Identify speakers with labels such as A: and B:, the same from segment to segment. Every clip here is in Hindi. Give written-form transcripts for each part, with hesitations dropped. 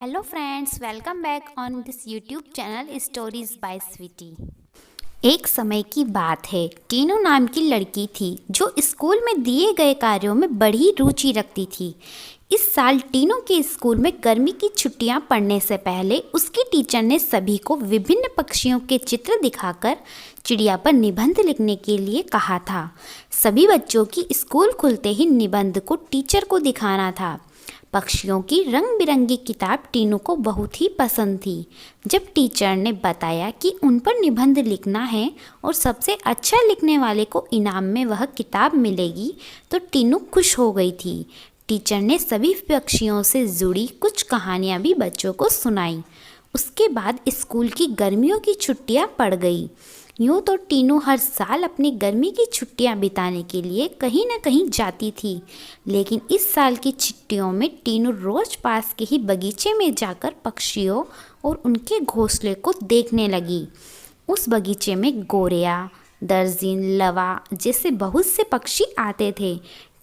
A: Hello friends, welcome back on this YouTube channel stories by Sweety. एक समय की बात है। टीनू नाम की लड़की थी जो स्कूल में दिए गए कार्यों में बड़ी रुचि रखती थी। इस साल टीनू के स्कूल में गर्मी की छुट्टियां पड़ने से पहले उसकी टीचर ने सभी को विभिन्न पक्षियों के चित्र दिखाकर चिड़िया पर निबंध लिखने के लिए कहा था। सभी बच्चों की स्कूल खुलते ही निबंध को टीचर को दिखाना था। पक्षियों की रंग बिरंगी किताब टीनू को बहुत ही पसंद थी। जब टीचर ने बताया कि उन पर निबंध लिखना है और सबसे अच्छा लिखने वाले को इनाम में वह किताब मिलेगी, तो टीनू खुश हो गई थी। टीचर ने सभी पक्षियों से जुड़ी कुछ कहानियाँ भी बच्चों को सुनाई। उसके बाद स्कूल की गर्मियों की छुट्टियाँ पड़ गई। यूँ तो टीनू हर साल अपनी गर्मी की छुट्टियां बिताने के लिए कहीं न कहीं जाती थी, लेकिन इस साल की छुट्टियों में टीनू रोज़ पास के ही बगीचे में जाकर पक्षियों और उनके घोंसले को देखने लगी। उस बगीचे में गोरिया, दर्जिन, लवा जैसे बहुत से पक्षी आते थे।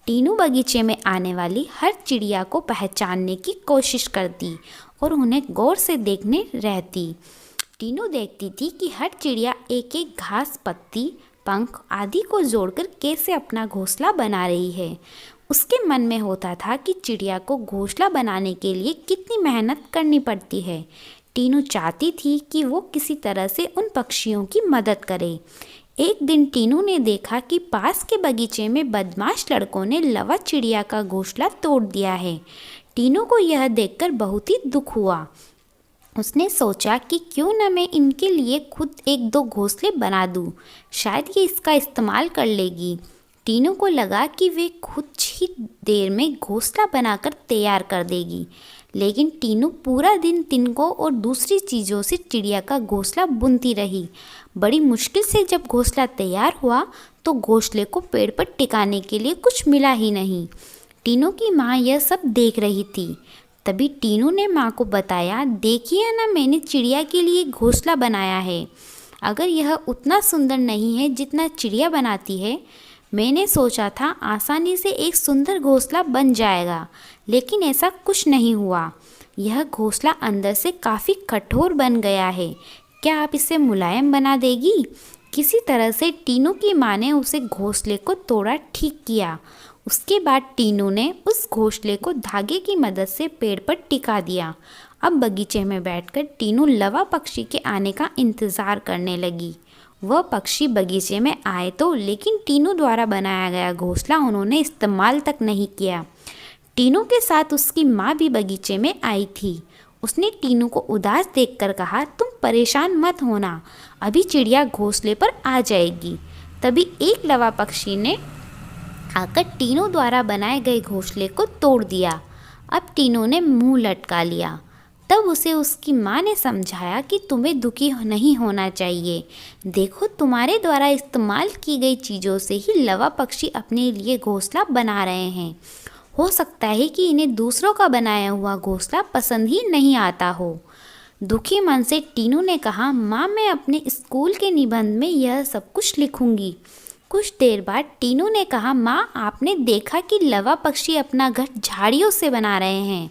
A: टीनू बगीचे में आने वाली हर चिड़िया को पहचानने की कोशिश करती और उन्हें गौर से देखने रहती। टीनू देखती थी कि हर चिड़िया एक एक घास, पत्ती, पंख आदि को जोड़कर कैसे अपना घोंसला बना रही है। उसके मन में होता था कि चिड़िया को घोंसला बनाने के लिए कितनी मेहनत करनी पड़ती है। टीनू चाहती थी कि वो किसी तरह से उन पक्षियों की मदद करे। एक दिन टीनू ने देखा कि पास के बगीचे में बदमाश लड़कों ने लवा चिड़िया का घोंसला तोड़ दिया है। टीनू को यह देखकर बहुत ही दुख हुआ। उसने सोचा कि क्यों न मैं इनके लिए खुद एक दो घोंसले बना दूं, शायद ये इसका इस्तेमाल कर लेगी। टीनू को लगा कि वे कुछ ही देर में घोंसला बनाकर तैयार कर देगी, लेकिन टीनू पूरा दिन तिनकों और दूसरी चीज़ों से चिड़िया का घोंसला बुनती रही। बड़ी मुश्किल से जब घोंसला तैयार हुआ तो घोंसले को पेड़ पर टिकाने के लिए कुछ मिला ही नहीं। टीनू की माँ यह सब देख रही थी। तभी टीनू ने माँ को बताया, देखिए ना, मैंने चिड़िया के लिए घोंसला बनाया है। अगर यह उतना सुंदर नहीं है जितना चिड़िया बनाती है। मैंने सोचा था आसानी से एक सुंदर घोंसला बन जाएगा, लेकिन ऐसा कुछ नहीं हुआ। यह घोंसला अंदर से काफ़ी कठोर बन गया है। क्या आप इसे मुलायम बना देगी? किसी तरह से टीनू की माँ ने उसे घोंसले को तोड़ा ठीक किया। उसके बाद टीनू ने उस घोंसले को धागे की मदद से पेड़ पर टिका दिया। अब बगीचे में बैठकर टीनू लवा पक्षी के आने का इंतज़ार करने लगी। वह पक्षी बगीचे में आए तो, लेकिन टीनू द्वारा बनाया गया घोंसला उन्होंने इस्तेमाल तक नहीं किया। टीनू के साथ उसकी माँ भी बगीचे में आई थी। उसने टीनू को उदास देखकर कहा, तुम परेशान मत होना, अभी चिड़िया घोंसले पर आ जाएगी। तभी एक लवा पक्षी ने आकर टीनू द्वारा बनाए गए घोंसले को तोड़ दिया। अब टीनू ने मुंह लटका लिया। तब उसे उसकी माँ ने समझाया कि तुम्हें दुखी नहीं होना चाहिए। देखो, तुम्हारे द्वारा इस्तेमाल की गई चीज़ों से ही लवा पक्षी अपने लिए घोंसला बना रहे हैं। हो सकता है कि इन्हें दूसरों का बनाया हुआ घोंसला पसंद ही नहीं आता हो। दुखी मन से टीनू ने कहा, माँ, मैं अपने स्कूल के निबंध में यह सब कुछ लिखूंगी। कुछ देर बाद टीनू ने कहा, माँ, आपने देखा कि लवा पक्षी अपना घर झाड़ियों से बना रहे हैं?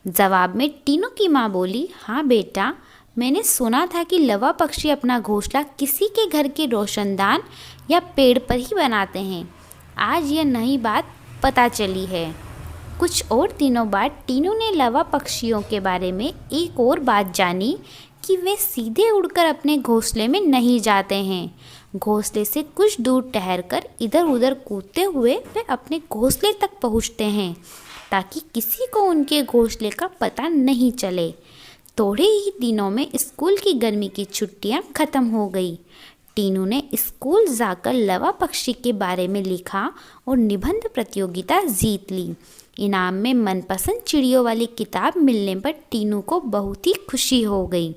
A: जवाब में टीनू की माँ बोली, हाँ बेटा, मैंने सुना था कि लवा पक्षी अपना घोंसला किसी के घर के रोशनदान या पेड़ पर ही बनाते हैं। आज यह नई बात पता चली है। कुछ और दिनों बाद टीनू ने लवा पक्षियों के बारे में एक और बात जानी कि वे सीधे उड़कर अपने घोंसले में नहीं जाते हैं। घोंसले से कुछ दूर ठहरकर इधर उधर कूदते हुए वे अपने घोंसले तक पहुंचते हैं, ताकि किसी को उनके घोंसले का पता नहीं चले। थोड़े ही दिनों में स्कूल की गर्मी की छुट्टियां खत्म हो गई। टीनू ने स्कूल जाकर लवा पक्षी के बारे में लिखा और निबंध प्रतियोगिता जीत ली। इनाम में मनपसंद चिड़ियों वाली किताब मिलने पर टीनू को बहुत ही खुशी हो गई।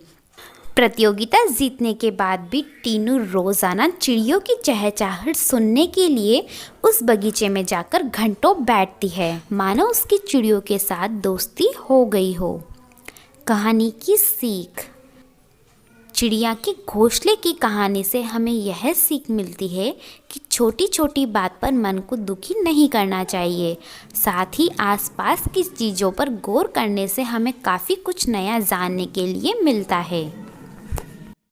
A: प्रतियोगिता जीतने के बाद भी टीनू रोज़ाना चिड़ियों की चहचहाहट सुनने के लिए उस बगीचे में जाकर घंटों बैठती है, मानो उसकी चिड़ियों के साथ दोस्ती हो गई हो। कहानी की सीख। चिड़िया के घोंसले की कहानी से हमें यह सीख मिलती है कि छोटी छोटी बात पर मन को दुखी नहीं करना चाहिए। साथ ही आसपास की चीज़ों पर गौर करने से हमें काफ़ी कुछ नया जानने के लिए मिलता है।